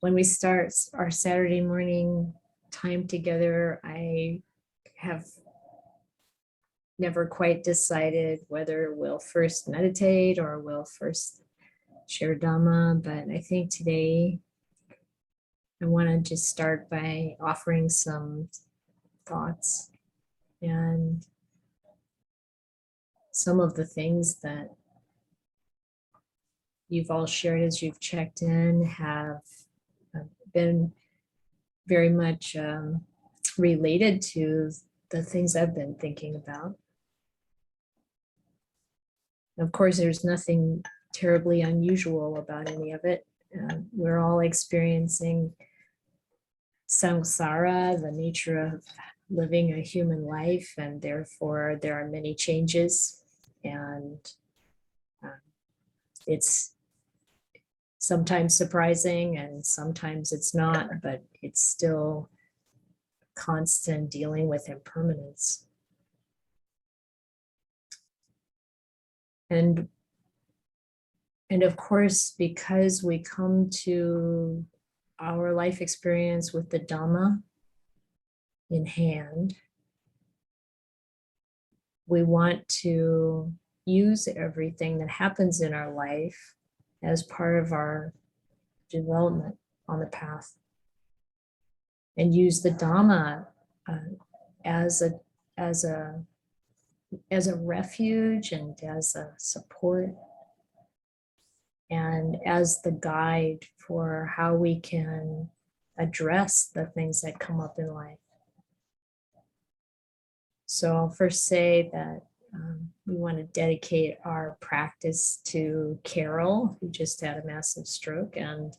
when we start our Saturday morning time together, I have never quite decided whether we'll first meditate or we'll first share Dhamma, but I think today I want to just start by offering some thoughts and some of the things that you've all shared as you've checked in have been very much related to the things I've been thinking about. Of course, there's nothing terribly unusual about any of it. We're all experiencing samsara, the nature of living a human life, and therefore there are many changes, and it's sometimes surprising and sometimes it's not, but it's still constant dealing with impermanence. And of course, because we come to our life experience with the Dhamma in hand, we want to use everything that happens in our life as part of our development on the path, and use the Dhamma as a refuge and as a support and as the guide for how we can address the things that come up in life. So I'll first say that we want to dedicate our practice to Carol, who just had a massive stroke, and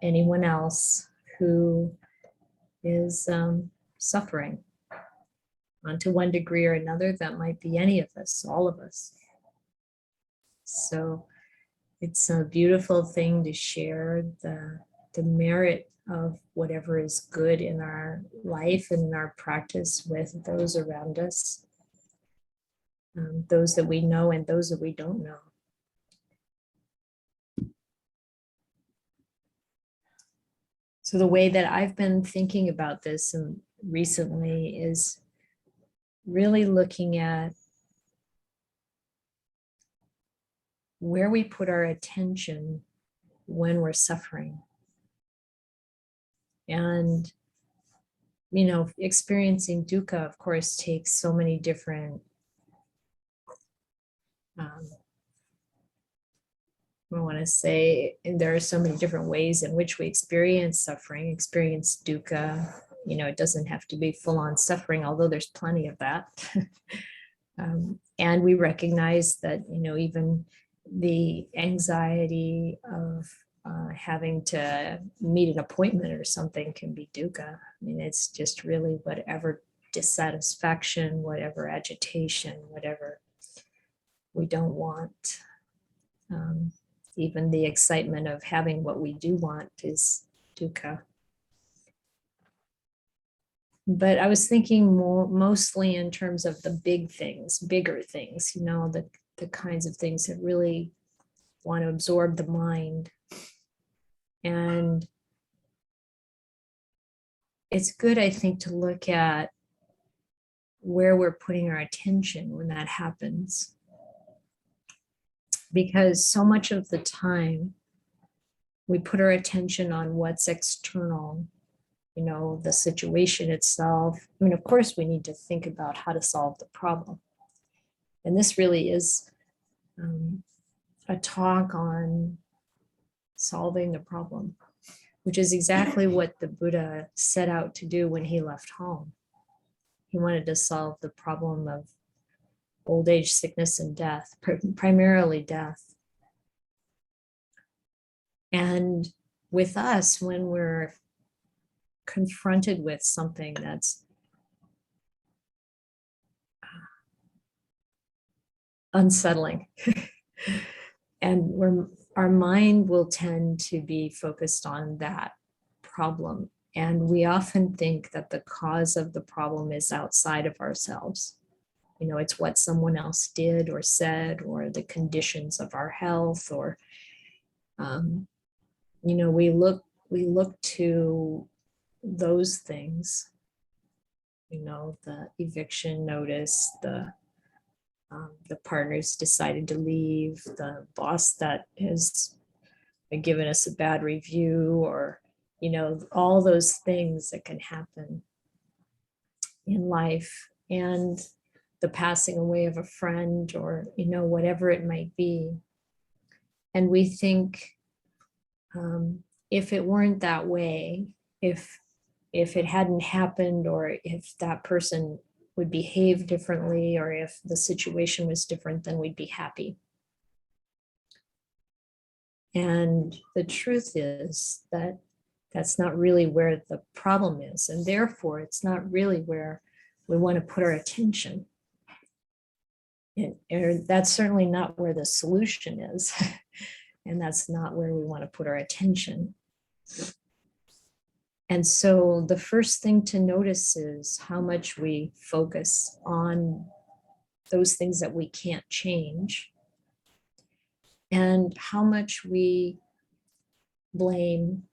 anyone else who is suffering to one degree or another. That might be any of us, all of us. So it's a beautiful thing to share the merit of whatever is good in our life and in our practice with those around us, those that we know and those that we don't know. So the way that I've been thinking about this recently is really looking at where we put our attention when we're suffering. And, you know, experiencing dukkha, of course, takes so many different, I want to say, and there are so many different ways in which we experience suffering, experience dukkha. You know, it doesn't have to be full-on suffering, although there's plenty of that. And we recognize that, you know, even the anxiety of having to meet an appointment or something can be dukkha. I mean, it's just really whatever dissatisfaction, whatever agitation, whatever we don't want. Even the excitement of having what we do want is dukkha. But I was thinking mostly in terms of the big things, bigger things, you know, the kinds of things that really want to absorb the mind. And it's good, I think, to look at where we're putting our attention when that happens. Because so much of the time we put our attention on what's external, you know, the situation itself. I mean, of course, we need to think about how to solve the problem. And this really is a talk on solving the problem, which is exactly what the Buddha set out to do when he left home. He wanted to solve the problem of old age, sickness, and death, primarily death. And with us, when we're confronted with something that's unsettling, and our mind will tend to be focused on that problem. And we often think that the cause of the problem is outside of ourselves. You know, it's what someone else did or said, or the conditions of our health, or we look to those things, the eviction notice, the partners decided to leave, the boss that has given us a bad review, or all those things that can happen in life, and the passing away of a friend, or whatever it might be. And we think, if it weren't that way, if it hadn't happened, or if that person would behave differently, or if the situation was different, then we'd be happy. And the truth is that that's not really where the problem is, and therefore it's not really where we want to put our attention. And that's certainly not where the solution is. And that's not where we want to put our attention. And so the first thing to notice is how much we focus on those things that we can't change, and how much we blame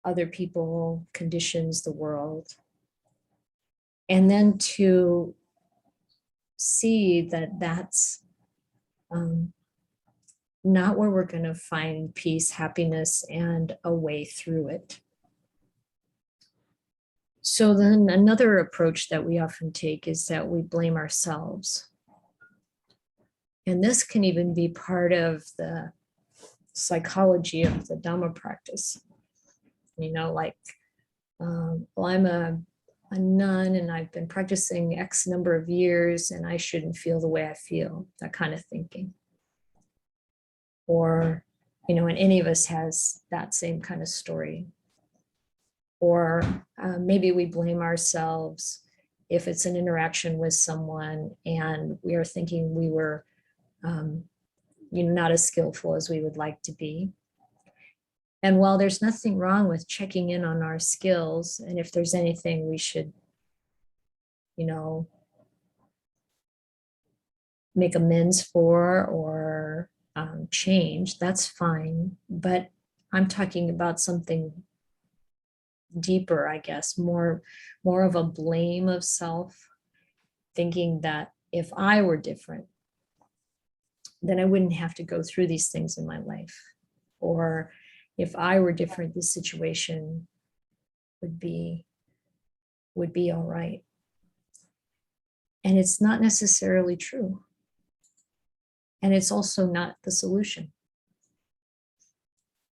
other people, conditions, the world. And then to see that that's not where we're going to find peace, happiness, and a way through it. So then another approach that we often take is that we blame ourselves. And this can even be part of the psychology of the Dhamma practice. Like, well, I'm a nun and I've been practicing X number of years and I shouldn't feel the way I feel, that kind of thinking. Or, and any of us has that same kind of story. Or maybe we blame ourselves if it's an interaction with someone and we are thinking we were not as skillful as we would like to be. And while there's nothing wrong with checking in on our skills, and if there's anything we should, make amends for or change, that's fine. But I'm talking about something deeper, I guess, more of a blame of self, thinking that if I were different, then I wouldn't have to go through these things in my life. Or if I were different, this situation would be all right. And it's not necessarily true. And it's also not the solution.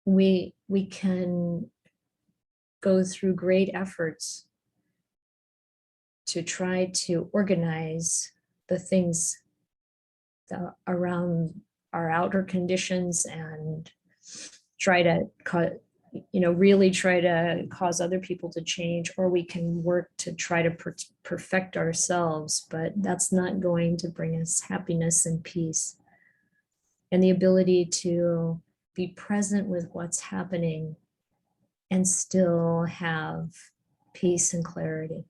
We can go through great efforts to try to organize the things around our outer conditions and try to really try to cause other people to change, or we can work to try to perfect ourselves, but that's not going to bring us happiness and peace and the ability to be present with what's happening and still have peace and clarity.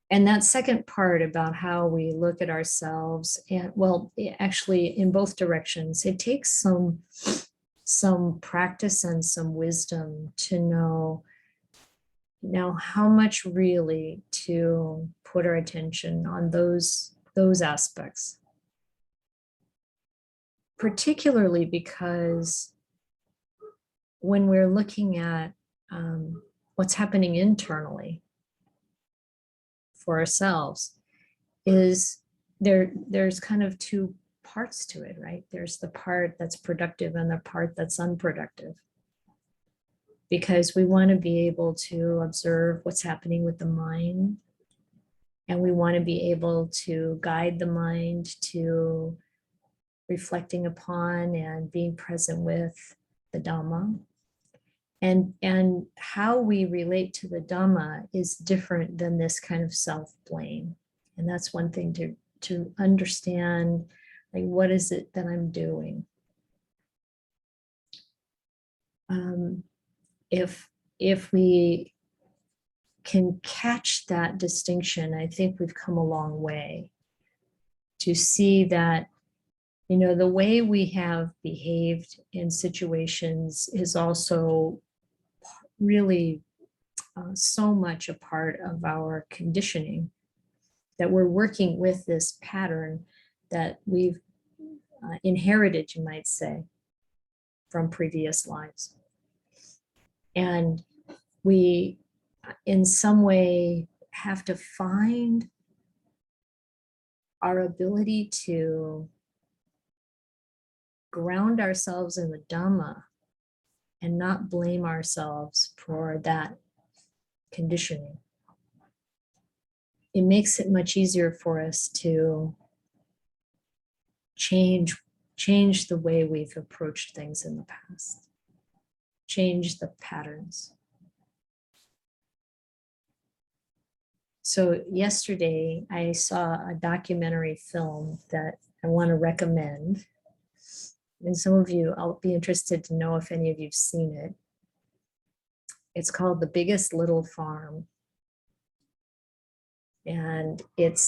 And that second part about how we look at ourselves, and well, actually in both directions, it takes some practice and some wisdom to know now how much really to put our attention on those aspects. Particularly because when we're looking at what's happening internally for ourselves, is there's kind of two parts to it, right? There's the part that's productive and the part that's unproductive. Because we want to be able to observe what's happening with the mind, and we want to be able to guide the mind to reflecting upon and being present with the Dhamma. And how we relate to the Dhamma is different than this kind of self-blame. And that's one thing to understand, like, what is it that I'm doing? If we can catch that distinction, I think we've come a long way to see that You know, the way we have behaved in situations is also really so much a part of our conditioning, that we're working with this pattern that we've inherited, you might say, from previous lives. And we, in some way, have to find our ability to ground ourselves in the Dhamma and not blame ourselves for that conditioning. It makes it much easier for us to change the way we've approached things in the past, change the patterns. So yesterday I saw a documentary film that I want to recommend. And some of you, I'll be interested to know if any of you've seen it. It's called The Biggest Little Farm. And it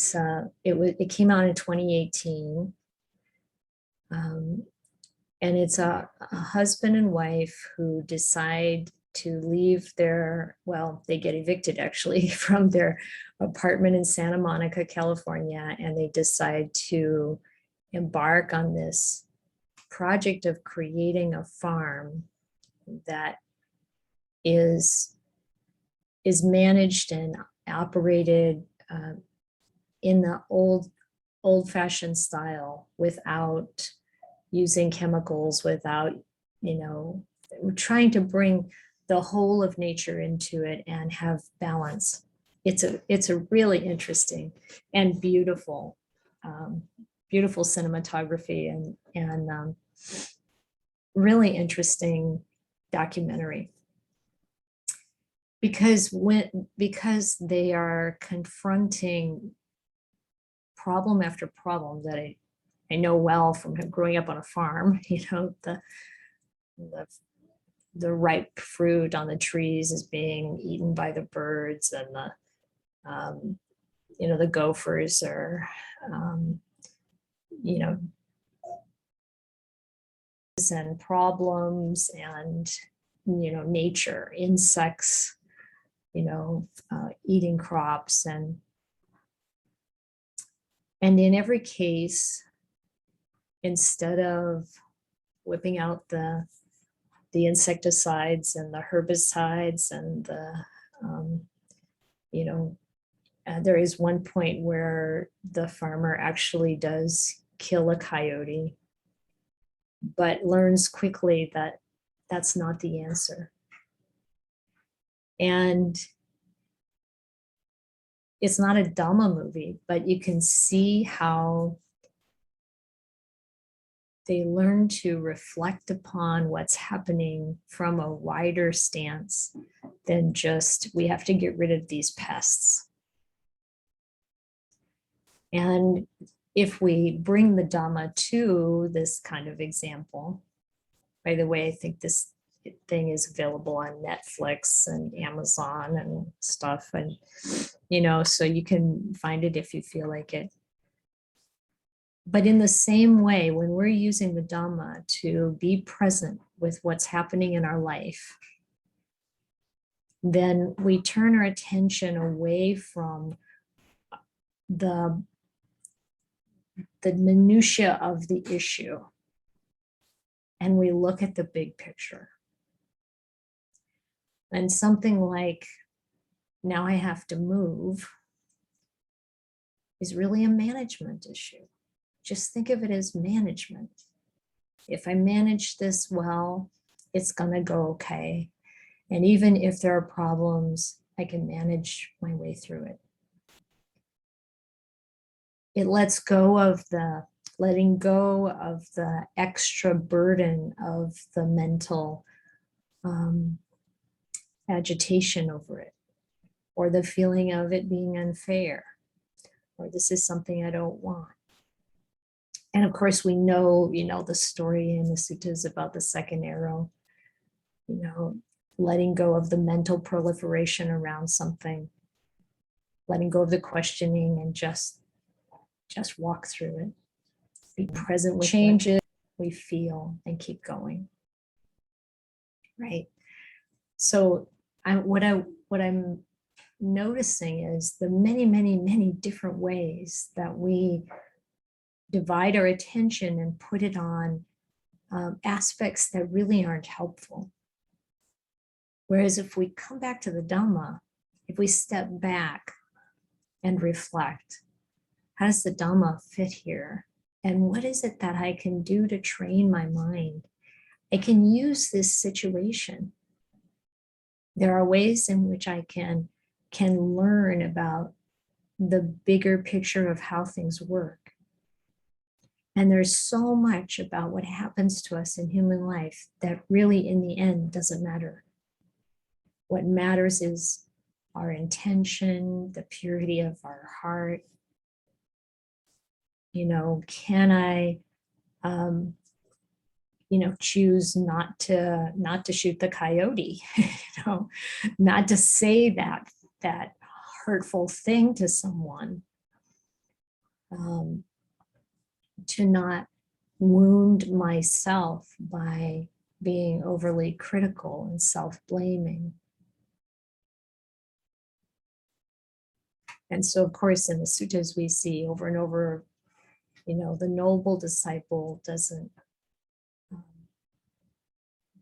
came out in 2018. And it's a husband and wife who decide to leave they get evicted actually from their apartment in Santa Monica, California, and they decide to embark on this project of creating a farm that is managed and operated in the old-fashioned style, without using chemicals, without, we're trying to bring the whole of nature into it and have balance. It's a really interesting and beautiful cinematography and really interesting documentary, because they are confronting problem after problem that I know well from growing up on a farm. The ripe fruit on the trees is being eaten by the birds, and the gophers are and problems, and nature, insects, eating crops, and in every case, instead of whipping out the insecticides and the herbicides and there is one point where the farmer actually does kill a coyote, but learns quickly that that's not the answer. And it's not a Dhamma movie, but you can see how they learn to reflect upon what's happening from a wider stance than just, we have to get rid of these pests. And if we bring the Dhamma to this kind of example, by the way, I think this thing is available on Netflix and Amazon and stuff, and so you can find it if you feel like it. But in the same way, when we're using the Dhamma to be present with what's happening in our life, then we turn our attention away from the minutia of the issue, and we look at the big picture. And something like, now I have to move, is really a management issue. Just think of it as management. If I manage this well, it's going to go okay. And even if there are problems, I can manage my way through it. It lets go of letting go of the extra burden of the mental agitation over it, or the feeling of it being unfair, or this is something I don't want. And of course, we know, the story in the suttas about the second arrow, letting go of the mental proliferation around something, letting go of the questioning, and just walk through it. be present with changes we feel and keep going. Right. So what I'm noticing is the many, many, many different ways that we divide our attention and put it on aspects that really aren't helpful. Whereas if we come back to the Dhamma, if we step back and reflect, how does the Dhamma fit here? And what is it that I can do to train my mind? I can use this situation. There are ways in which I can learn about the bigger picture of how things work. And there's so much about what happens to us in human life that really in the end doesn't matter. What matters is our intention, the purity of our heart. Can I choose not to shoot the coyote, not to say that hurtful thing to someone, to not wound myself by being overly critical and self-blaming. And so, of course, in the suttas we see over and over, the noble disciple doesn't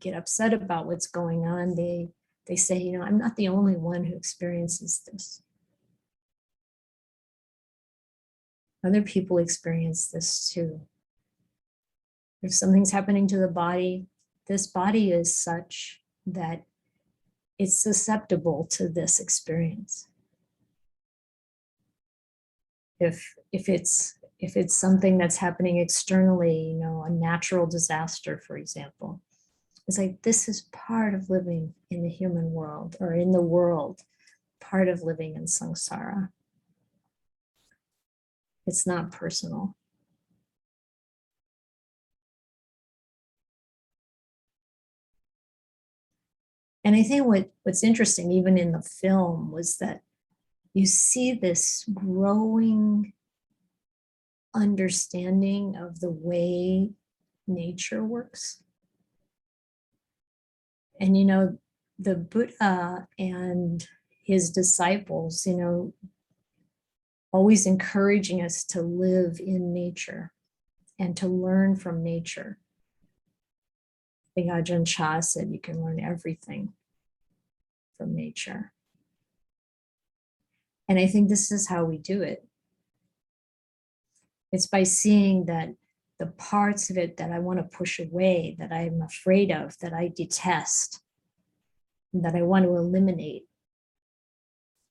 get upset about what's going on. They say, I'm not the only one who experiences this. Other people experience this too. If something's happening to the body, this body is such that it's susceptible to this experience. If it's something that's happening externally, a natural disaster, for example, it's like, this is part of living in the human world, or in the world, part of living in samsara. It's not personal. And I think what's interesting, even in the film, was that you see this growing understanding of the way nature works. And, the Buddha and his disciples, always encouraging us to live in nature and to learn from nature. I think Ajahn Chah said you can learn everything from nature. And I think this is how we do it. It's by seeing that the parts of it that I want to push away, that I'm afraid of, that I detest, that I want to eliminate,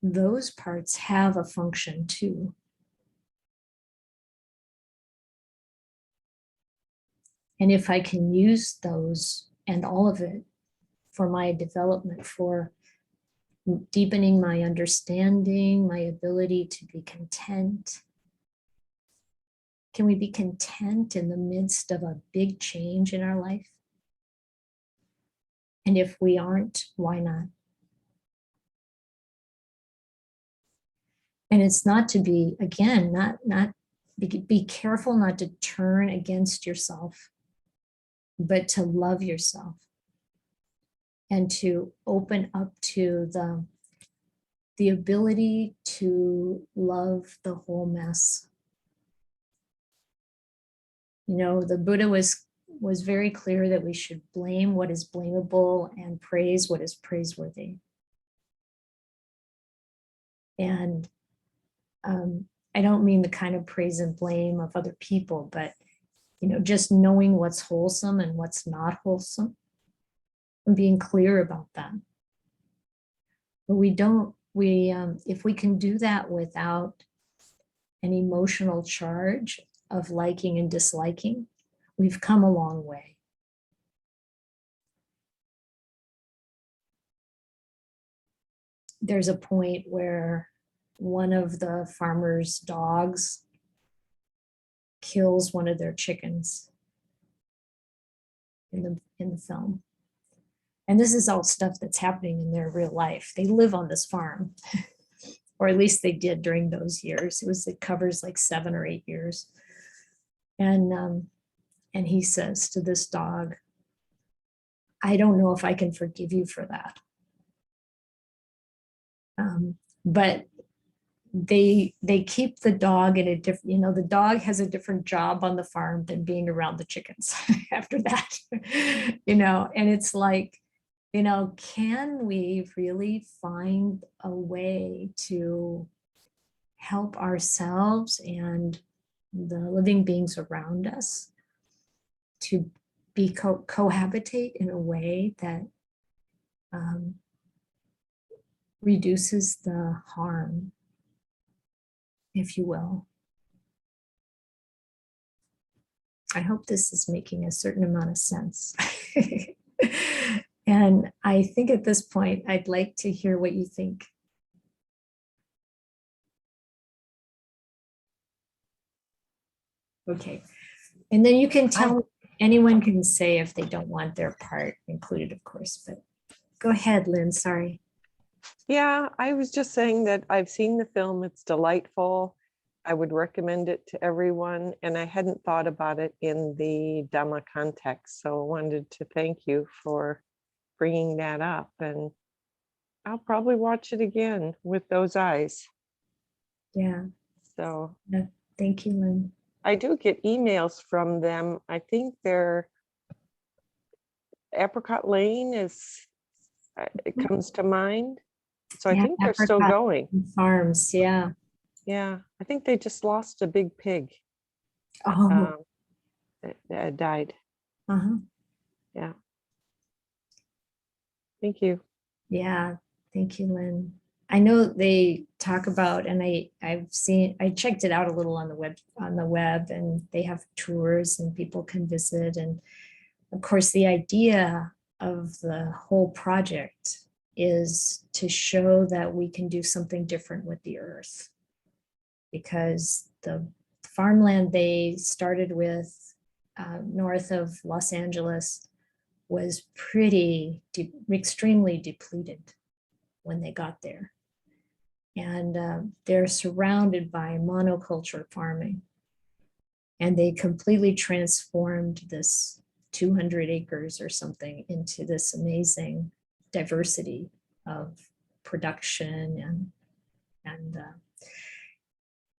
those parts have a function too. And if I can use those and all of it for my development, for deepening my understanding, my ability to be content. Can we be content in the midst of a big change in our life? And if we aren't, why not? And it's not to be, again, be careful not to turn against yourself, but to love yourself and to open up to the ability to love the whole mess. The Buddha was very clear that we should blame what is blamable and praise what is praiseworthy. And I don't mean the kind of praise and blame of other people, but just knowing what's wholesome and what's not wholesome, and being clear about that. But if we can do that without an emotional charge of liking and disliking, we've come a long way. There's a point where one of the farmer's dogs kills one of their chickens in the film. And this is all stuff that's happening in their real life. They live on this farm, or at least they did during those years. It covers like 7 or 8 years. And he says to this dog, I don't know if I can forgive you for that. But they keep the dog in a different, the dog has a different job on the farm than being around the chickens after that, and it's like, can we really find a way to help ourselves and the living beings around us to be cohabitate in a way that reduces the harm, if you will. I hope this is making a certain amount of sense. And I think at this point, I'd like to hear what you think. Okay. And then you can tell, anyone can say if they don't want their part included, of course, but go ahead, Lynn, sorry. Yeah, I was just saying that I've seen the film. It's delightful. I would recommend it to everyone. And I hadn't thought about it in the Dhamma context. So I wanted to thank you for bringing that up. And I'll probably watch it again with those eyes. Yeah. So yeah. Thank you, Lynn. I do get emails from them. I think their Apricot Lane it comes to mind. So I think they're still going. Farms, yeah. Yeah, I think they just lost a big pig. Oh. That died. Uh-huh. Yeah. Thank you. Yeah, thank you, Lynn. I know they talk about, and I checked it out a little on the web, and they have tours and people can visit. And of course, the idea of the whole project is to show that we can do something different with the earth, because the farmland they started with north of Los Angeles was extremely depleted when they got there. And they're surrounded by monoculture farming. And they completely transformed this 200 acres or something into this amazing diversity of production, and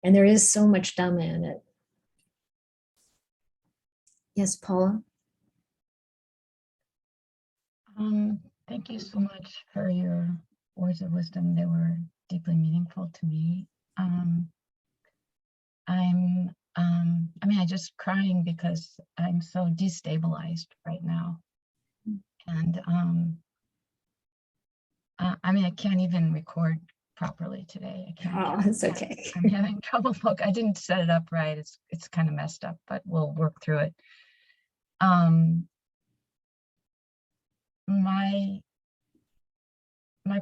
there is so much Dhamma in it. Yes, Paula? Thank you so much for your words of wisdom. They were deeply meaningful to me. I'm just crying because I'm so destabilized right now. And I can't even record properly today. I can't. Oh, it's okay. I'm having trouble. Look, I didn't set it up right. It's kind of messed up, but we'll work through it. My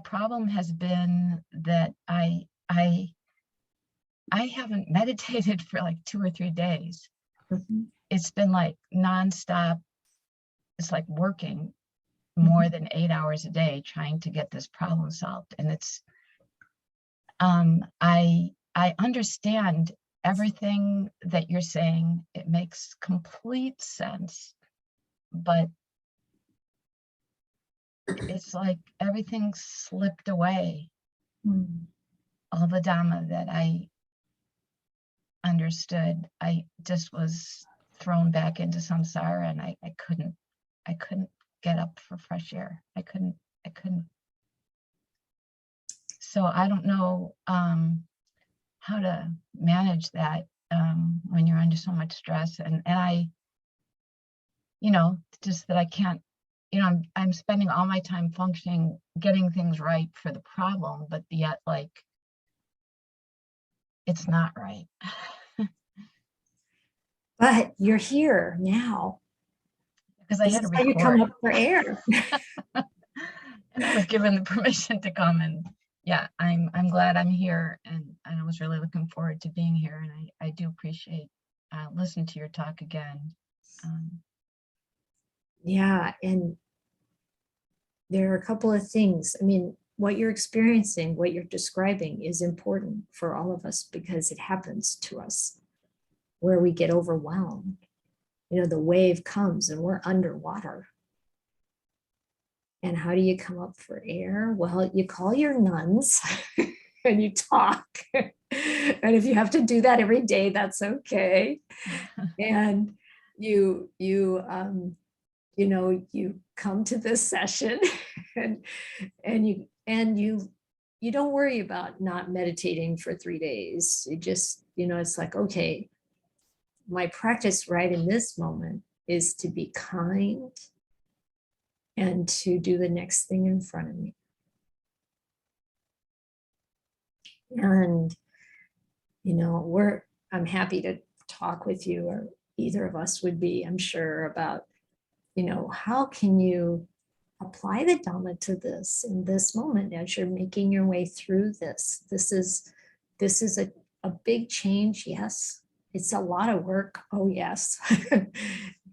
problem has been that I haven't meditated for like 2 or 3 days. Mm-hmm. It's been like nonstop. It's like working more than 8 hours a day trying to get this problem solved. And it's I understand everything that you're saying. It makes complete sense, but it's like everything slipped away. All the Dhamma that I understood, I just was thrown back into samsara, and I couldn't get up for fresh air. I couldn't. So I don't know how to manage that when you're under so much stress, and I, just that I can't, I'm spending all my time functioning, getting things right for the problem, but yet like it's not right. But you're here now. Because I had to record. You come up for air. And I was given the permission to come, and yeah, I'm glad I'm here, and I was really looking forward to being here, and I do appreciate listening to your talk again. Yeah, and there are a couple of things. I mean, what you're experiencing, what you're describing is important for all of us because it happens to us. where we get overwhelmed. You know, the wave comes and we're underwater. And how do you come up for air? Well, you call your nuns and you talk. And if you have to do that every day, that's okay. And you know, you come to this session and you don't worry about not meditating for 3 days. You just, you know, it's like, okay, my practice right in this moment is to be kind and to do the next thing in front of me. And, you know, I'm happy to talk with you, or either of us would be, I'm sure, about, you know, how can you apply the Dhamma to this in this moment as you're making your way through this. This is a big change, yes. It's a lot of work, oh yes.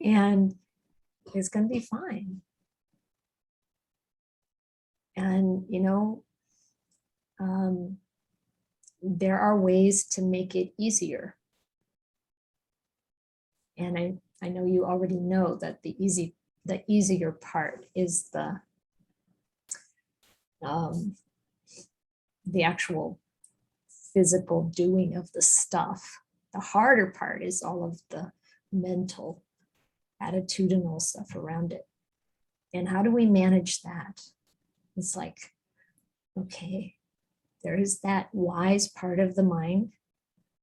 And it's going to be fine. And, you know, there are ways to make it easier. And I know you already know that the easier part is the actual physical doing of the stuff. The harder part is all of the mental, attitudinal stuff around it. And how do we manage that? It's like, okay, there is that wise part of the mind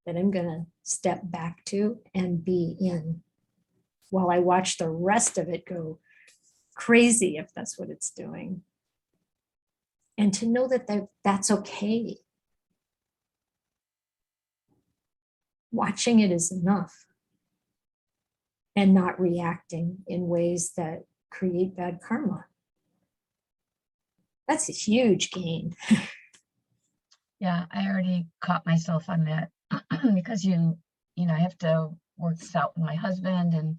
that I'm going to step back to and be in, while I watch the rest of it go crazy, if that's what it's doing. And to know that that's okay. Watching it is enough, and not reacting in ways that create bad karma. That's a huge gain. Yeah, I already caught myself on that because you know, I have to work this out with my husband, and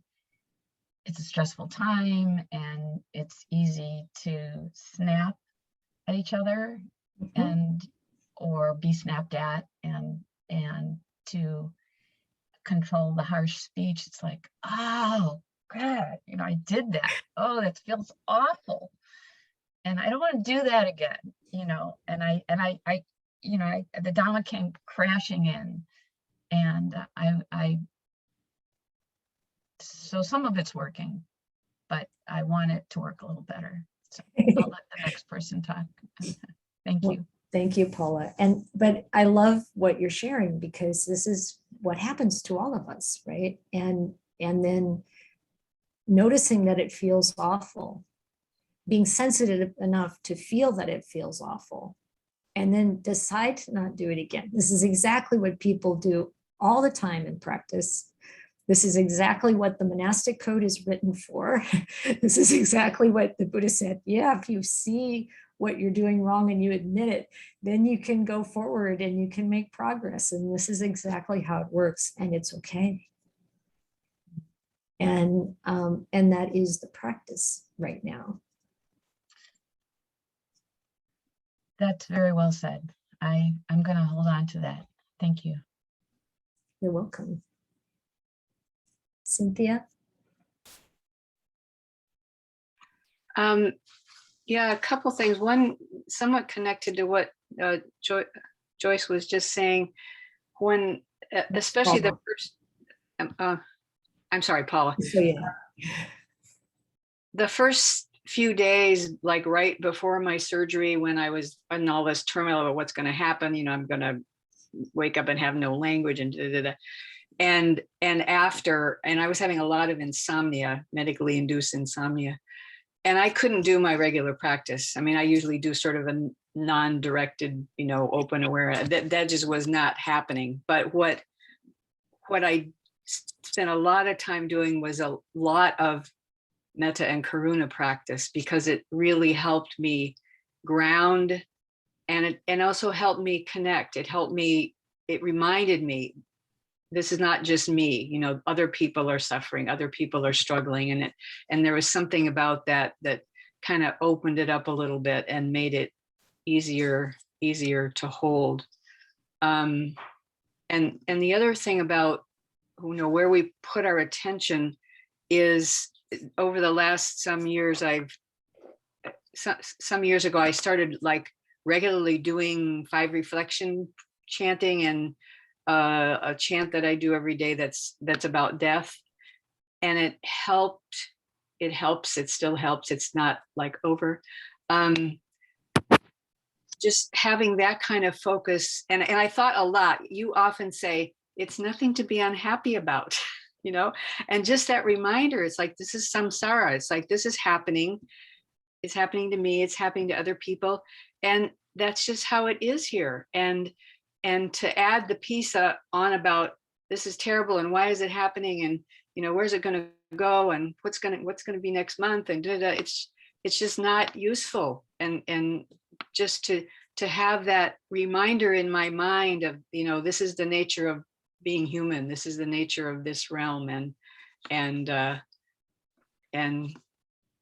it's a stressful time, and it's easy to snap at each other and or be snapped at, and to control the harsh speech. It's like, oh God, you know, I did that. Oh, that feels awful. And I don't want to do that again, you know. And I you know, the Dhamma came crashing in, and so some of it's working, but I want it to work a little better. So I'll let the next person talk. Thank you. Thank you, Paula. But I love what you're sharing, because this is what happens to all of us, right? And then noticing that it feels awful, being sensitive enough to feel that it feels awful, and then decide to not do it again. This is exactly what people do all the time in practice. This is exactly what the monastic code is written for. This is exactly what the Buddha said. Yeah, if you see what you're doing wrong and you admit it, then you can go forward and you can make progress. And this is exactly how it works, and it's okay. And that is the practice right now. That's very well said. I'm going to hold on to that. Thank you. You're welcome. Cynthia? Yeah, a couple things. One, somewhat connected to what Joyce was just saying. When, especially the first, I'm sorry, Paula. So, yeah. The first few days, like right before my surgery, when I was in all this turmoil about what's going to happen, you know, I'm going to wake up and have no language and and after, and I was having a lot of insomnia, medically induced insomnia, and I couldn't do my regular practice. I mean, I usually do sort of a non-directed, you know, open aware. That just was not happening. But what I spent a lot of time doing was a lot of metta and karuna practice, because it really helped me ground, and it also helped me connect. It reminded me, this is not just me, you know, other people are suffering, other people are struggling. And there was something about that kind of opened it up a little bit and made it easier to hold. And the other thing about where we put our attention is over the last some years. Some years ago, I started like regularly doing 5 reflection chanting, and a chant that I do every day that's about death. And it helped. It helps. It still helps. It's not like over. Just having that kind of focus. And I thought a lot. You often say, it's nothing to be unhappy about, and just that reminder, it's like, this is samsara. It's like, this is happening. It's happening to me. It's happening to other people. And that's just how it is here. And to add the piece on about this is terrible and why is it happening, and where's it going to go, and what's going to be next month, and it's just not useful. And just to have that reminder in my mind of this is the nature of being human. This is the nature of this realm, and I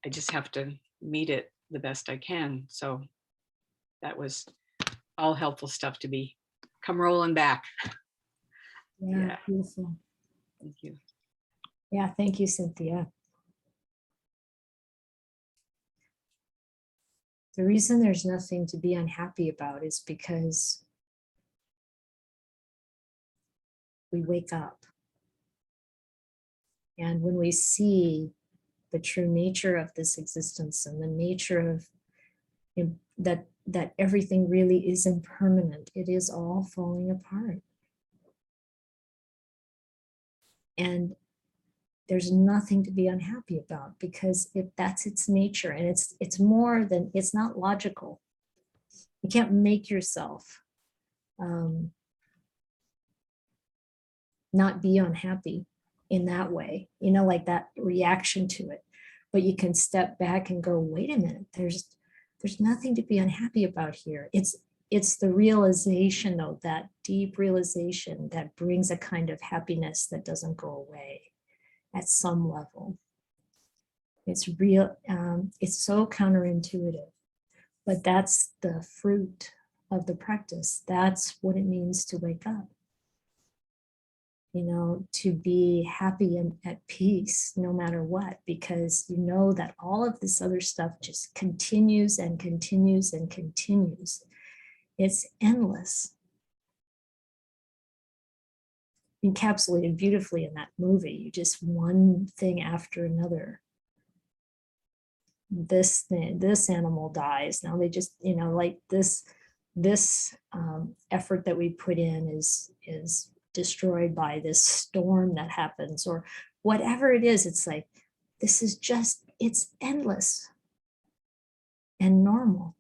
just have to meet it the best I can. So that was all helpful stuff to come rolling back. Yeah, beautiful. Thank you. Yeah, thank you, Cynthia. The reason there's nothing to be unhappy about is because we wake up. And when we see the true nature of this existence and the nature of that everything really is impermanent, it is all falling apart. And there's nothing to be unhappy about, because if that's its nature, and it's more than, it's not logical. You can't make yourself not be unhappy in that way, like that reaction to it. But you can step back and go, wait a minute, there's nothing to be unhappy about here. It's the realization, though, that deep realization that brings a kind of happiness that doesn't go away at some level. It's real. It's so counterintuitive, but that's the fruit of the practice. That's what it means to wake up. To be happy and at peace no matter what, because you know that all of this other stuff just continues and continues and continues. It's endless. Encapsulated beautifully in that movie. You just one thing after another. This animal dies. Now they just, like this effort that we put in is destroyed by this storm that happens, or whatever it is. It's like, this is just, it's endless and normal.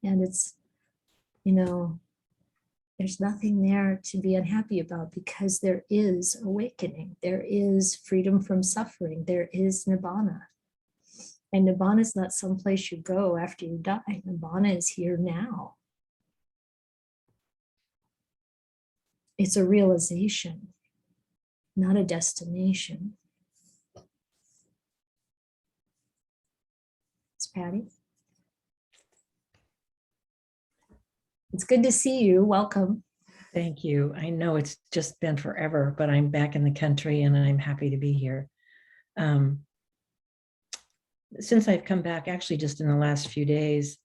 And it's, there's nothing there to be unhappy about, because there is awakening. There is freedom from suffering. There is nibbana. And nibbana is not someplace you go after you die. Nibbana is here now. It's a realization, not a destination. It's Patty. It's good to see you. Welcome. Thank you. I know it's just been forever, but I'm back in the country and I'm happy to be here. Since I've come back, actually just in the last few days,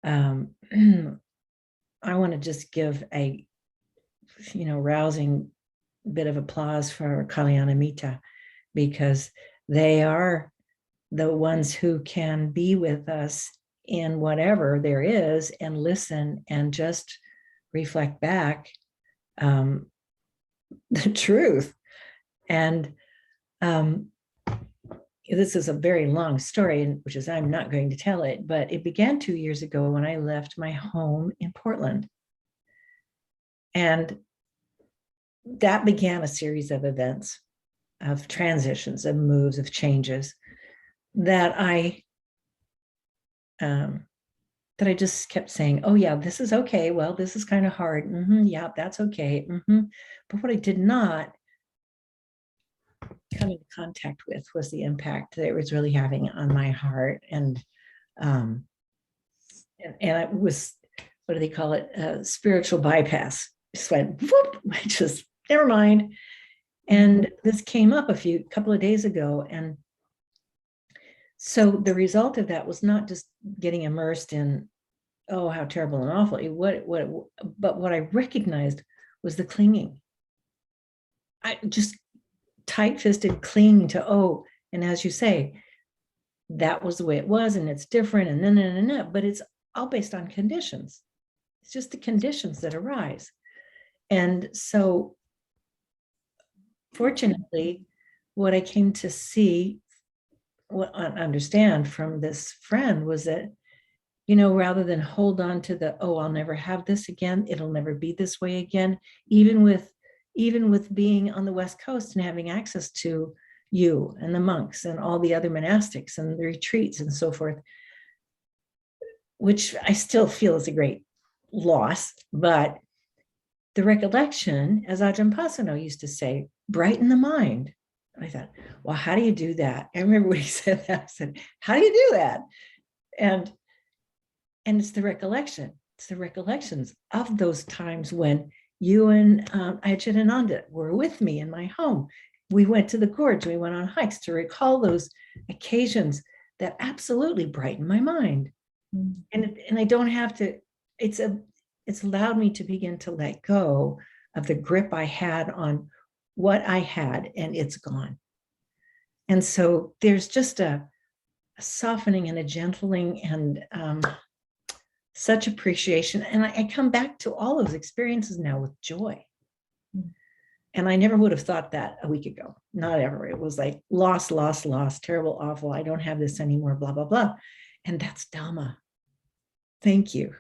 I want to just give a rousing bit of applause for Kalyanamita, because they are the ones who can be with us in whatever there is and listen and just reflect back the truth. And this is a very long story, which is I'm not going to tell it, but it began 2 years ago when I left my home in Portland. And that began a series of events, of transitions, of moves, of changes that I just kept saying, oh yeah, this is okay. Well, this is kind of hard. Yeah, that's okay. But what I did not come into contact with was the impact that it was really having on my heart. And it was, what do they call it? Spiritual bypass. Just went, whoop, I just, never mind. And this came up couple of days ago. And so the result of that was not just getting immersed in, oh, how terrible and awful, but what I recognized was the clinging. I just tight-fisted clinging to, oh, and as you say, that was the way it was, and it's different, and then, but it's all based on conditions. It's just the conditions that arise. And so fortunately, what I came to see, what I understand from this friend was that, rather than hold on to the, oh, I'll never have this again, it'll never be this way again, even with being on the West Coast and having access to you and the monks and all the other monastics and the retreats and so forth, which I still feel is a great loss, but the recollection, as Ajahn Pasanno used to say, brighten the mind. I thought, well, how do you do that? I remember when he said that, I said, how do you do that? And it's the recollection. It's the recollections of those times when you and Ajahn Ananda were with me in my home. We went to the gorge, we went on hikes to recall those occasions that absolutely brighten my mind. And I don't have to, it's allowed me to begin to let go of the grip I had on what I had, and it's gone. And so there's just a softening and a gentling and such appreciation. And I come back to all those experiences now with joy. And I never would have thought that a week ago, not ever. It was like loss, terrible, awful. I don't have this anymore, blah, blah, blah. And that's Dhamma. Thank you.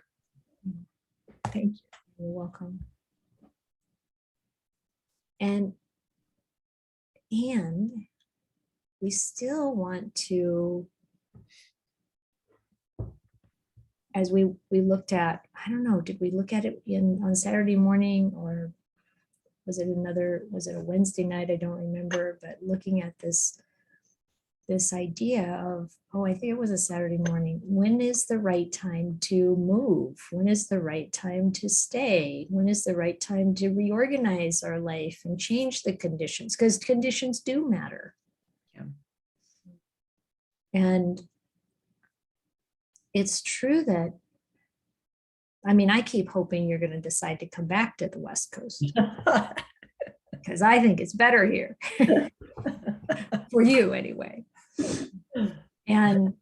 Thank you. You're welcome. And we still want to, as we looked at, I don't know, did we look at it on Saturday morning, or was it a Wednesday night? I don't remember, but looking at this idea of, I think it was a Saturday morning. When is the right time to move? When is the right time to stay? When is the right time to reorganize our life and change the conditions? Because conditions do matter. Yeah. And it's true that, I keep hoping you're going to decide to come back to the West Coast because I think it's better here for you anyway. And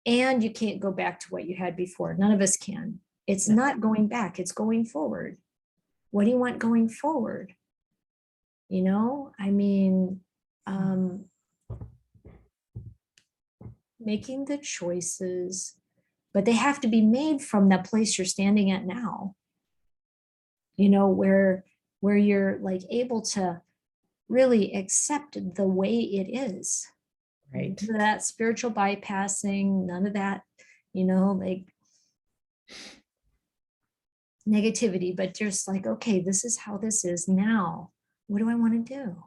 you can't go back to what you had before. None of us can. It's not going back, it's going forward. What do you want going forward? Making the choices, but they have to be made from the place you're standing at now. Where you're like able to really accept the way it is. Right. None of that spiritual bypassing, none of that, like negativity, but just like, okay, this is how this is now. What do I want to do?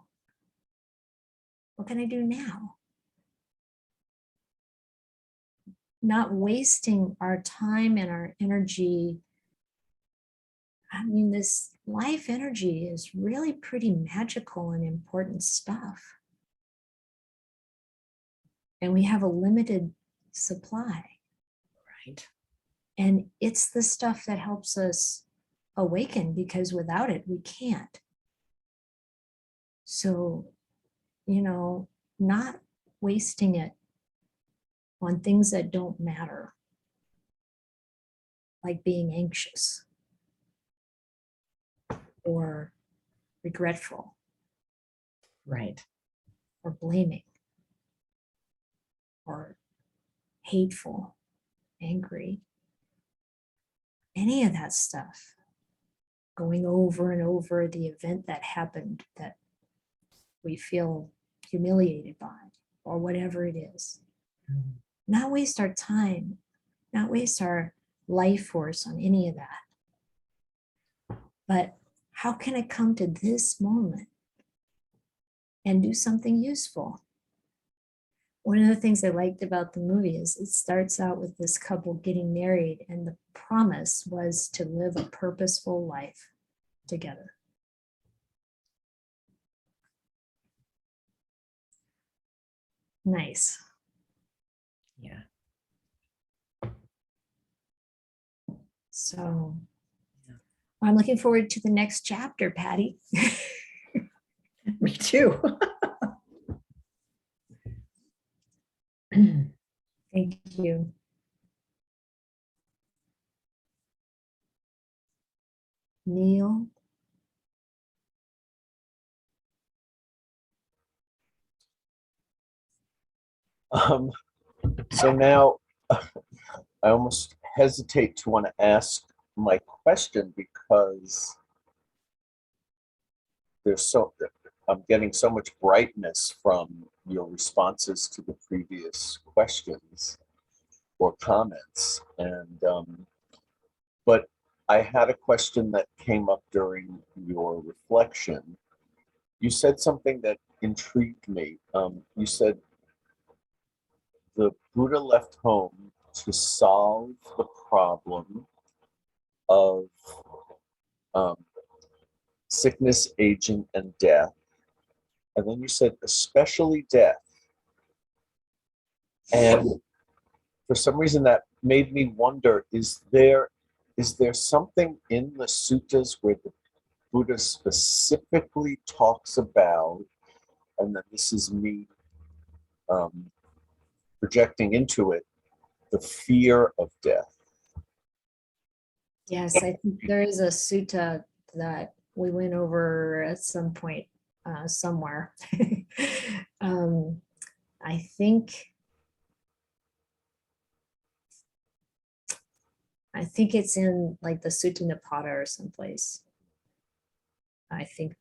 What can I do now? Not wasting our time and our energy. This life energy is really pretty magical and important stuff. And we have a limited supply. Right. And it's the stuff that helps us awaken, because without it, we can't. So, not wasting it on things that don't matter, like being anxious or regretful. Right. Or blaming or hateful, angry, any of that stuff, going over and over the event that happened that we feel humiliated by, or whatever it is. Not waste our time, not waste our life force on any of that. But how can I come to this moment and do something useful? One of the things I liked about the movie is it starts out with this couple getting married, and the promise was to live a purposeful life together. Nice. Yeah. So Yeah. I'm looking forward to the next chapter, Patty. Me too. Thank you. Neil. So now I almost hesitate to want to ask my question because I'm getting so much brightness from your responses to the previous questions or comments. But I had a question that came up during your reflection. You said something that intrigued me. You said the Buddha left home to solve the problem of sickness, aging, and death. And then you said, especially death. And for some reason that made me wonder, is there something in the suttas where the Buddha specifically talks about, and then this is me projecting into it, the fear of death? Yes, I think there is a sutta that we went over at some point somewhere. I think it's in like the Sutta Nipata or someplace. I think,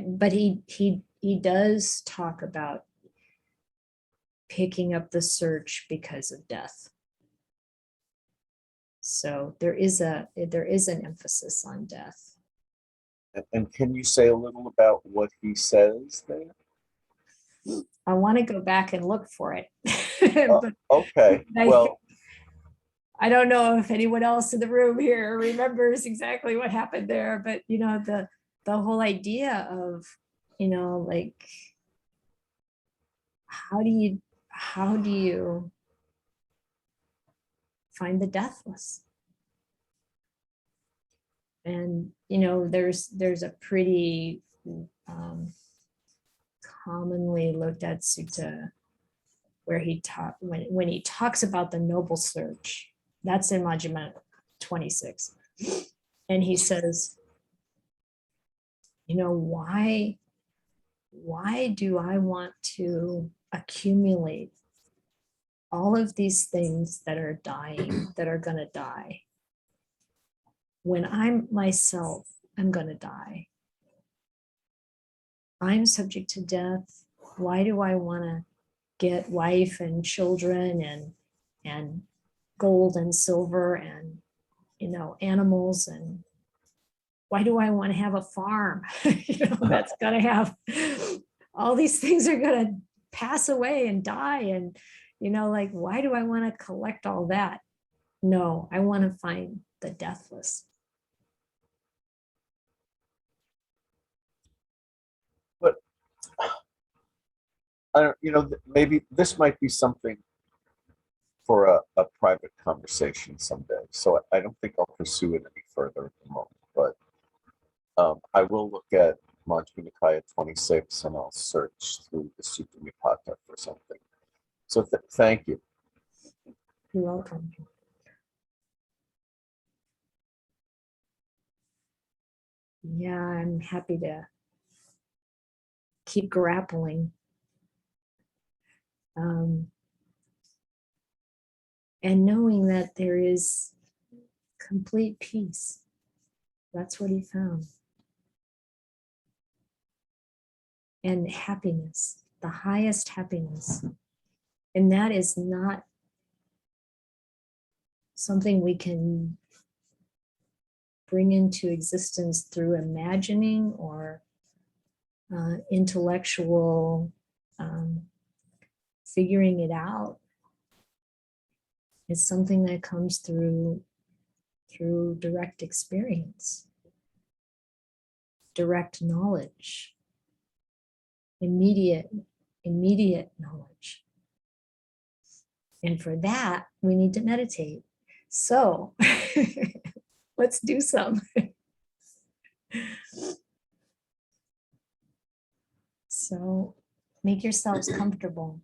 but he does talk about picking up the search because of death. So there is an emphasis on death. And can you say a little about what he says there? I want to go back and look for it. But Okay, well, I don't know if anyone else in the room here remembers exactly what happened there, but the whole idea of, like, how do you find the deathless? And there's a pretty commonly looked at sutta where when he talks about the noble search. That's in Majjhima 26. And he says, why do I want to accumulate all of these things that are dying, that are going to die, when I'm myself, I'm going to die? I'm subject to death. Why do I want to get wife and children and gold and silver and animals, and why do I want to have a farm that's gonna have all these things are gonna pass away and die, and like, why do I want to collect all that? No, I want to find the deathless. but I don't, maybe this might be something for a private conversation someday. So I don't think I'll pursue it any further at the moment, but I will look at Majjhima Nikaya 26 and I'll search through the Sutta Nipata for something. So thank you. You're welcome. Yeah, I'm happy to keep grappling. And knowing that there is complete peace. That's what he found. And happiness, the highest happiness. And that is not something we can bring into existence through imagining or intellectual figuring it out. It's something that comes through direct experience, direct knowledge, immediate knowledge. And for that, we need to meditate. So let's do some. So make yourselves comfortable.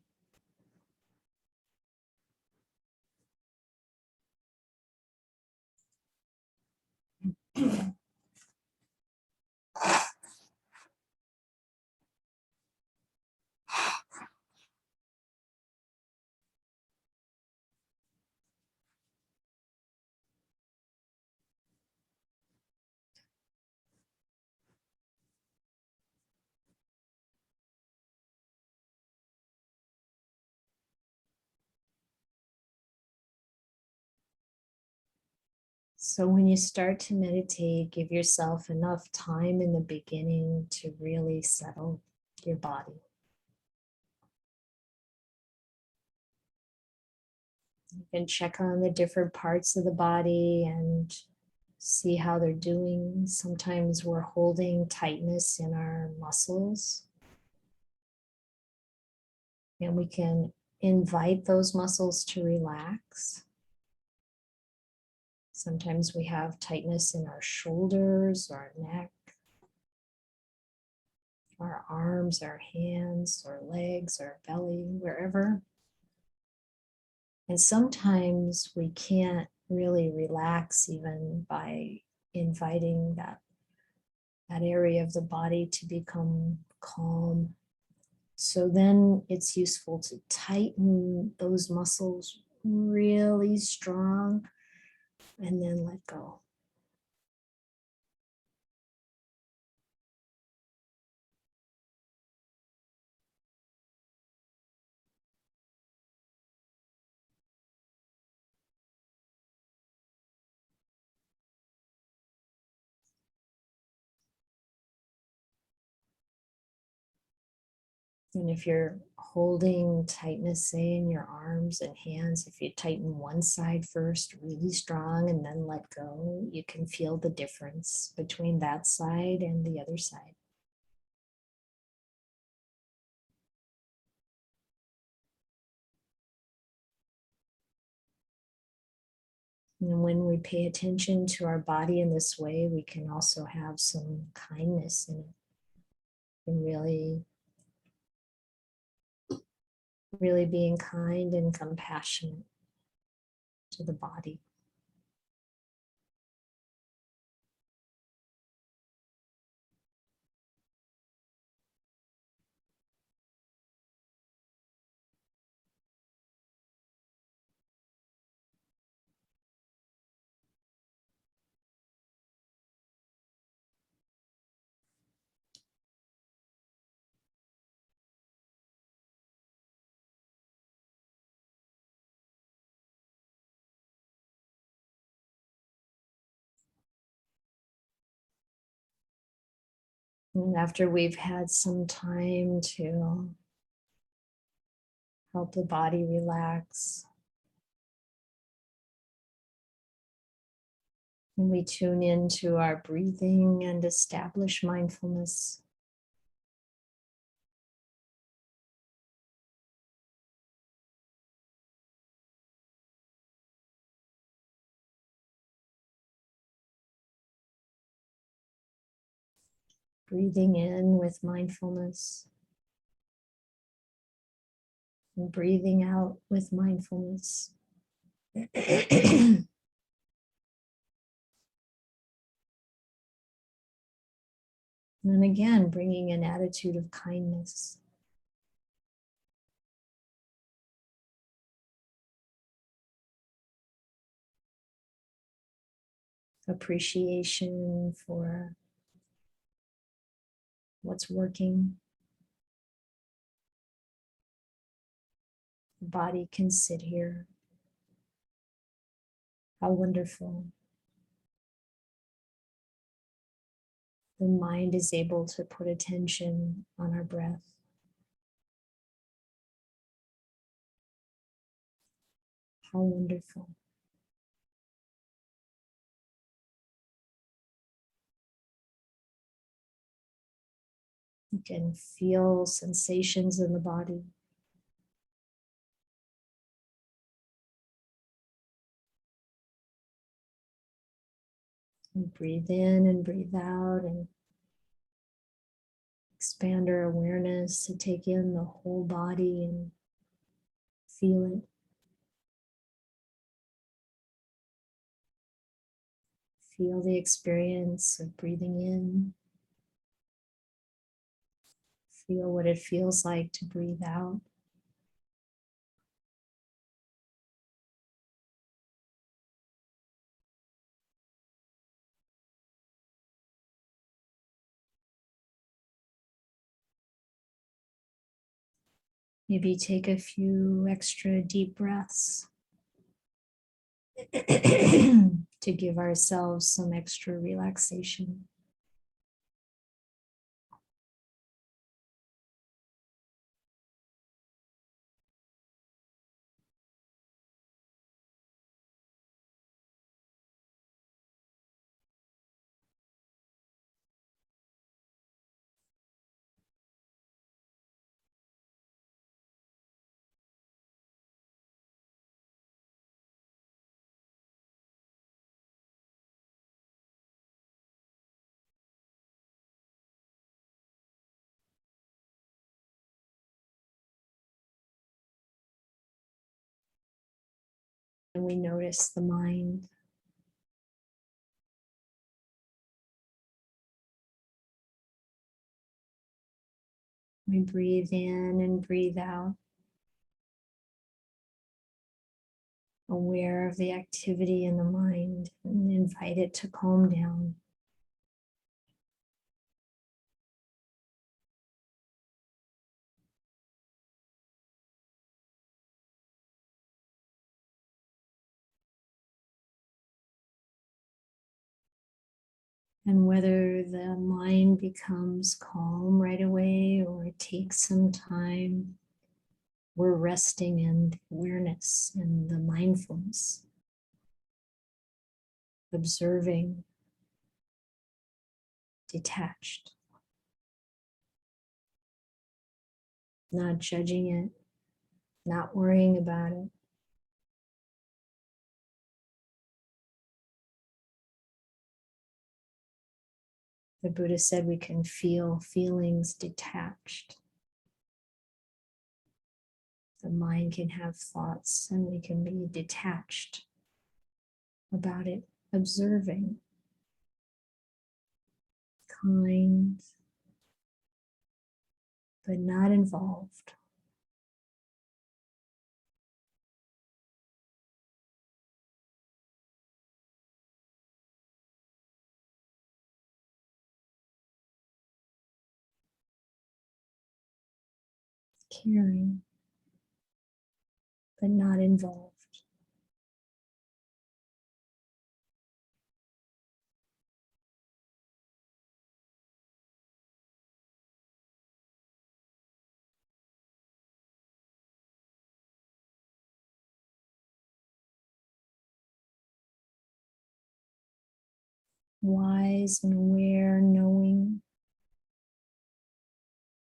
So when you start to meditate, give yourself enough time in the beginning to really settle your body. You can check on the different parts of the body and see how they're doing. Sometimes we're holding tightness in our muscles. And we can invite those muscles to relax. Sometimes we have tightness in our shoulders, our neck, our arms, our hands, our legs, our belly, wherever. And sometimes we can't really relax even by inviting that area of the body to become calm. So then it's useful to tighten those muscles really strong and then let go. And if you're holding tightness, say in your arms and hands, if you tighten one side first really strong and then let go, you can feel the difference between that side and the other side. And when we pay attention to our body in this way, we can also have some kindness in it and really being kind and compassionate to the body. And after we've had some time to help the body relax, and we tune into our breathing and establish mindfulness. Breathing in with mindfulness and breathing out with mindfulness. And again, bringing an attitude of kindness. Appreciation for what's working. The body can sit here. How wonderful. The mind is able to put attention on our breath. How wonderful. You can feel sensations in the body. And breathe in and breathe out and expand our awareness to take in the whole body and feel it. Feel the experience of breathing in. Feel what it feels like to breathe out. Maybe take a few extra deep breaths to give ourselves some extra relaxation. And we notice the mind. We breathe in and breathe out, aware of the activity in the mind, and invite it to calm down. And whether the mind becomes calm right away or it takes some time, we're resting in the awareness and the mindfulness, observing, detached, not judging it, not worrying about it. The Buddha said we can feel feelings detached. The mind can have thoughts and we can be detached about it, observing, kind, but not involved. Caring, but not involved. Wise and aware, knowing,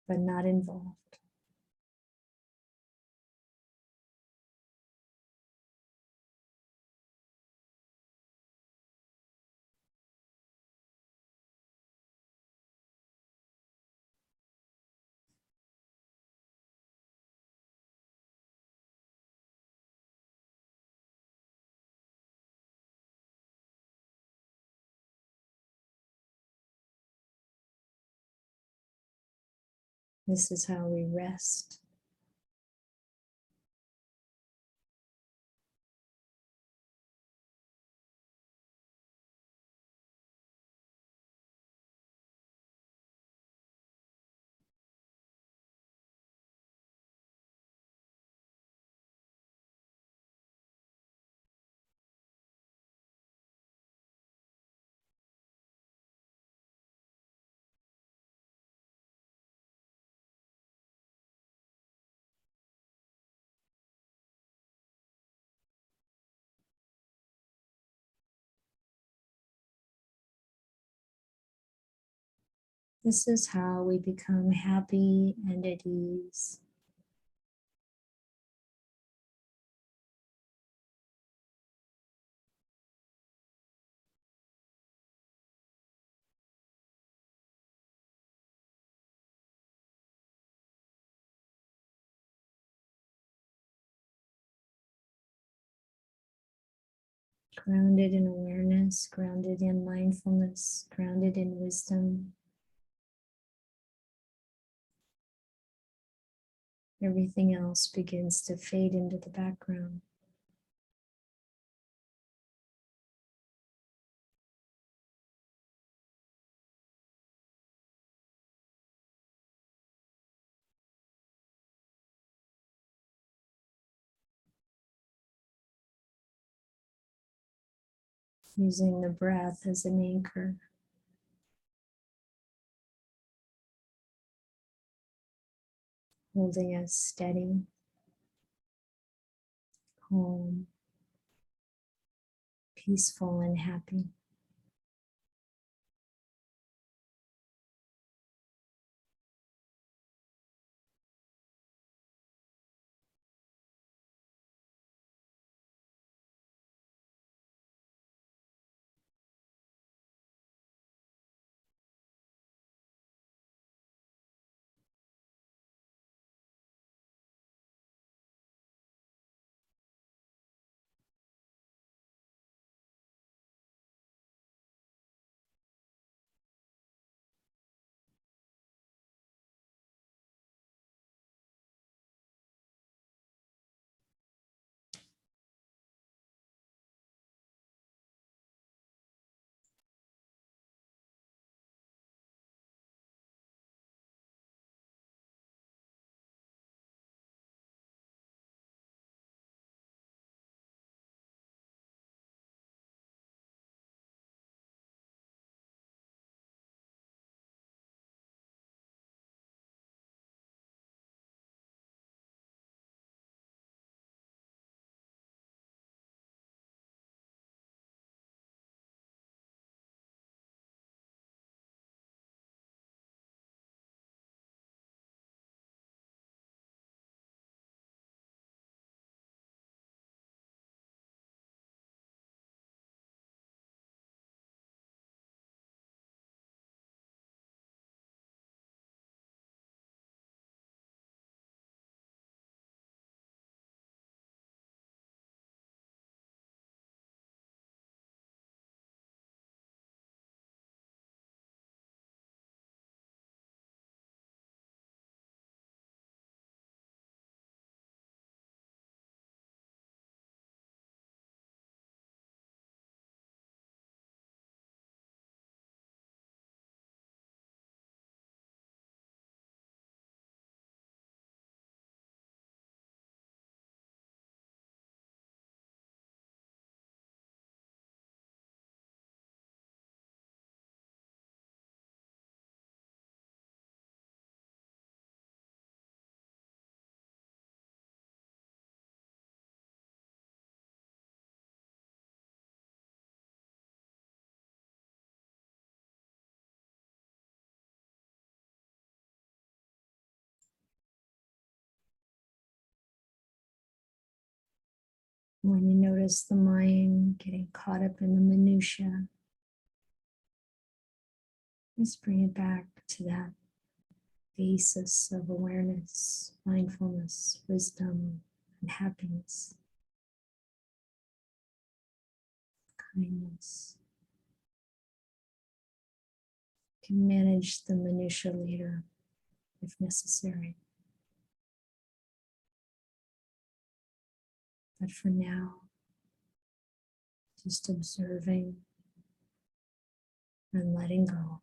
but not involved. This is how we rest. This is how we become happy and at ease. Grounded in awareness, grounded in mindfulness, grounded in wisdom. Everything else begins to fade into the background. Using the breath as an anchor. Holding us steady, calm, peaceful, and happy. When you notice the mind getting caught up in the minutia, just bring it back to that basis of awareness, mindfulness, wisdom, and happiness, kindness. You can manage the minutia later if necessary. But for now, just observing and letting go.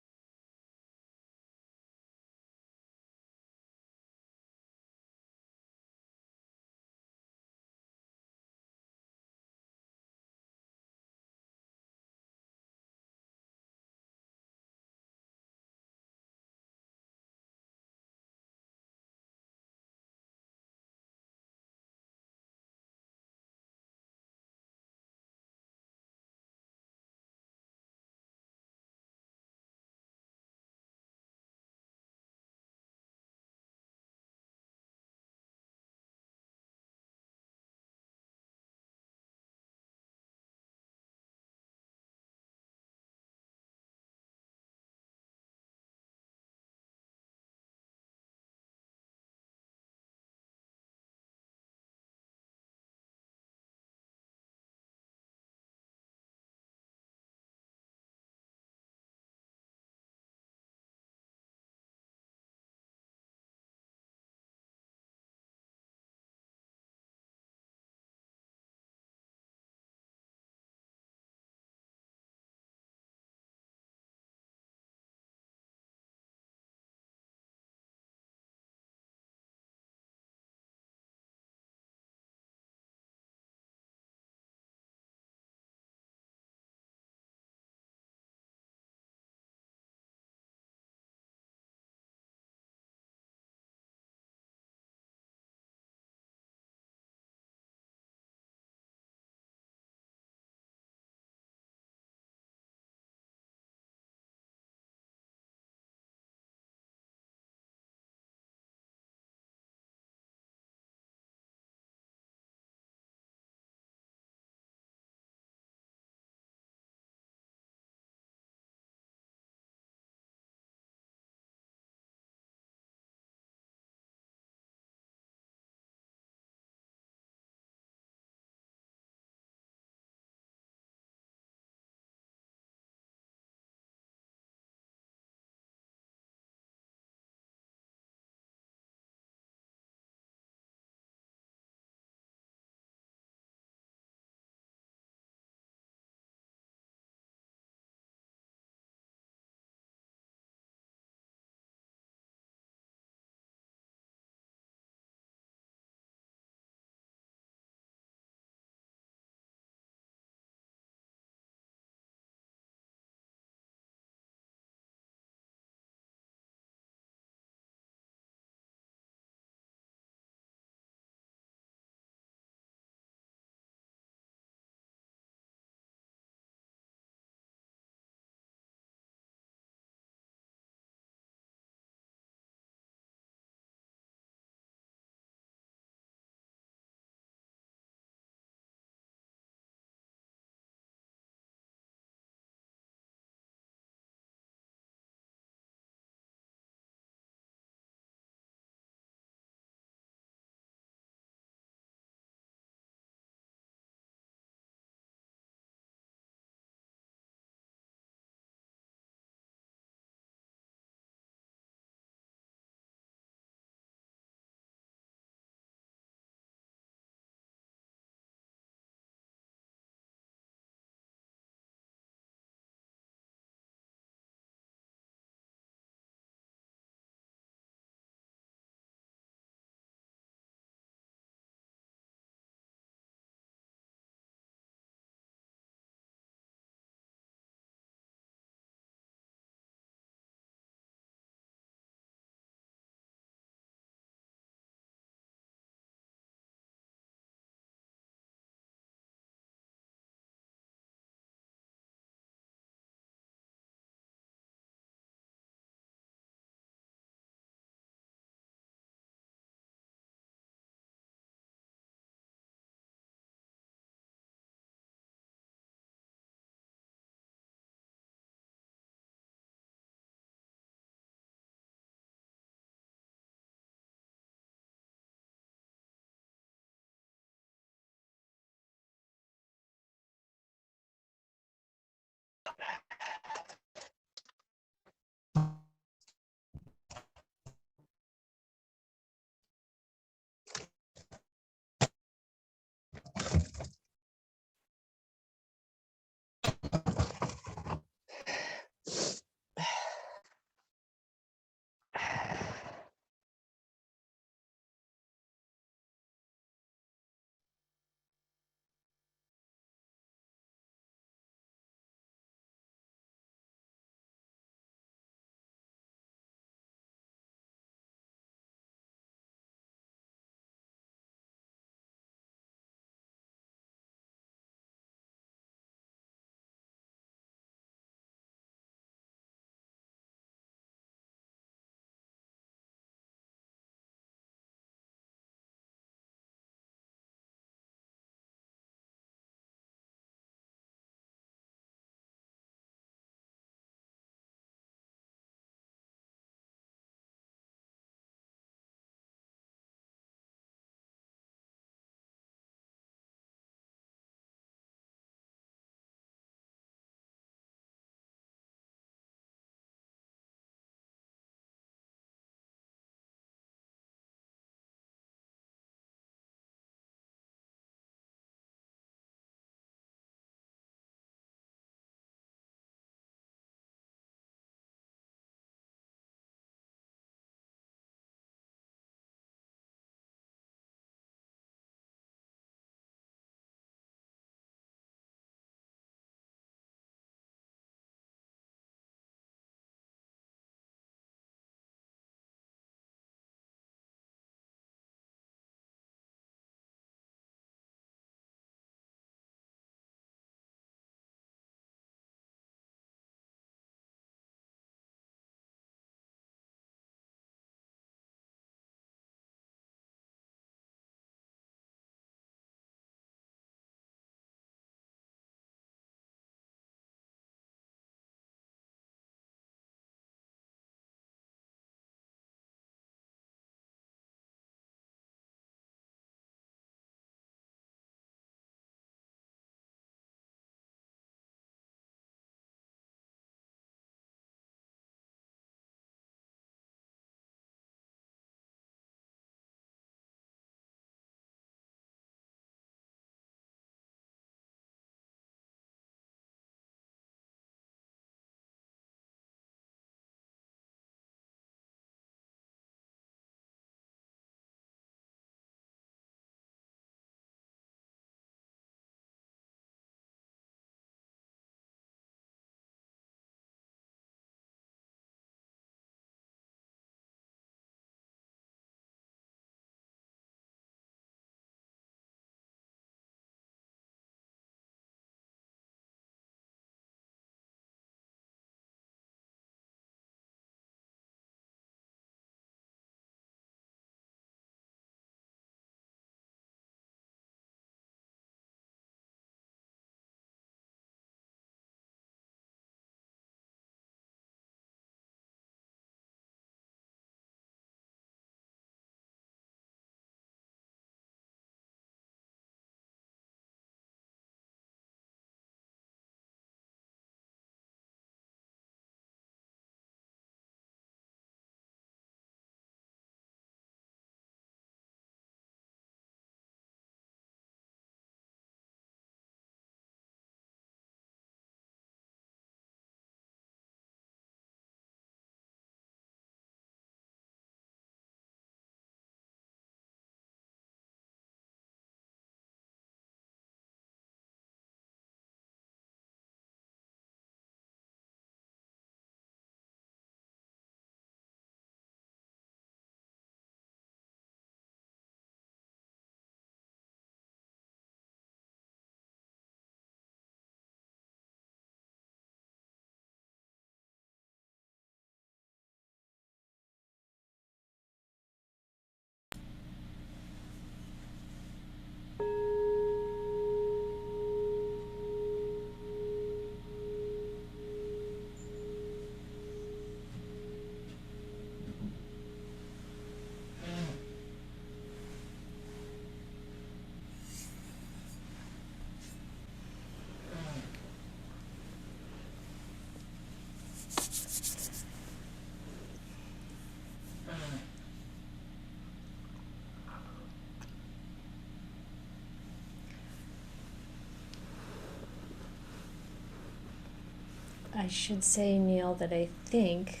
I should say, Neil, that I think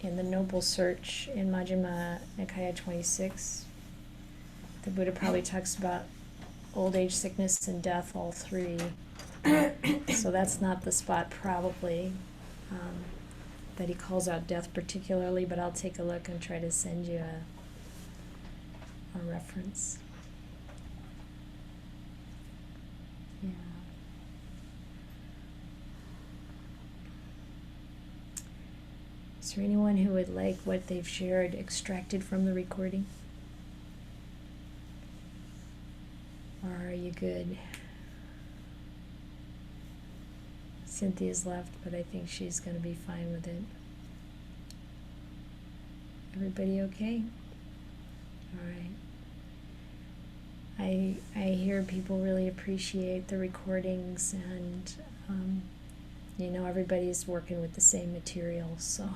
in the Noble Search in Majjhima Nikaya 26, the Buddha probably talks about old age, sickness, and death, all three. So that's not the spot probably that he calls out death particularly, but I'll take a look and try to send you a reference. Yeah. Is there anyone who would like what they've shared extracted from the recording? Or are you good? Cynthia's left, but I think she's going to be fine with it. Everybody okay? All right. I hear people really appreciate the recordings, and you know, everybody's working with the same material, so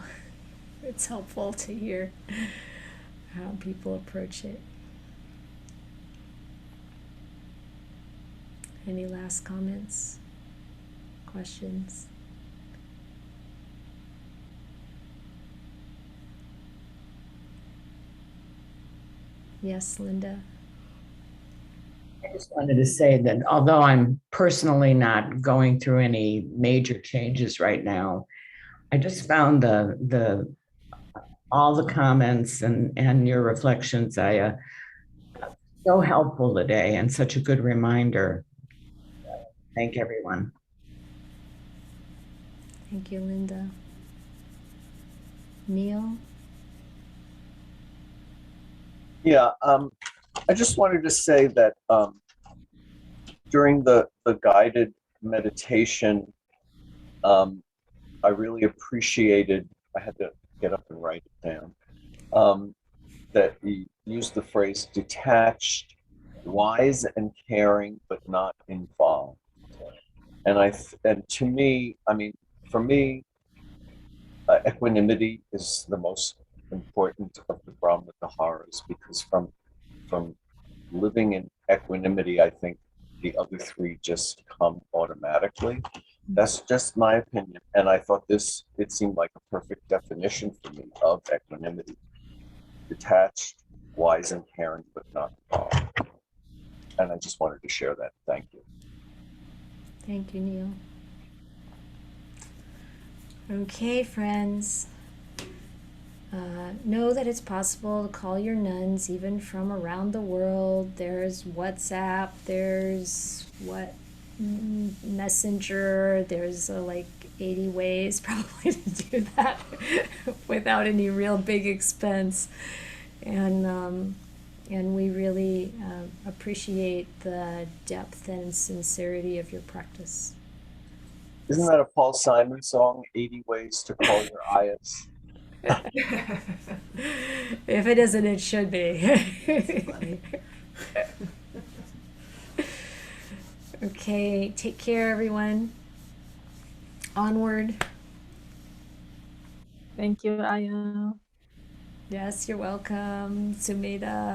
it's helpful to hear how people approach it. Any last comments? Questions? Yes, Linda? I just wanted to say that although I'm personally not going through any major changes right now, I just found the all the comments and your reflections, so helpful today and such a good reminder. Thank everyone. Thank you, Linda. Neil? Yeah, I just wanted to say that during the guided meditation, I really appreciated, I had to get up and write it down, that he used the phrase detached, wise and caring, but not involved. And to me, I mean, for me, equanimity is the most important of the Brahma Viharas, because from living in equanimity, I think the other three just come automatically. That's just my opinion. And I thought it seemed like a perfect definition for me of equanimity. Detached, wise and caring, but not involved. And I just wanted to share that. Thank you. Thank you, Neil. Okay, friends. Know that it's possible to call your nuns even from around the world. There's WhatsApp, there's Messenger, there's like 80 ways probably to do that without any real big expense. And we really appreciate the depth and sincerity of your practice. Isn't that a Paul Simon song, 80 Ways to Call Your Ayahs? If it isn't, it should be. Okay, take care, everyone. Onward. Thank you, Aya. Yes, you're welcome. Sumeda.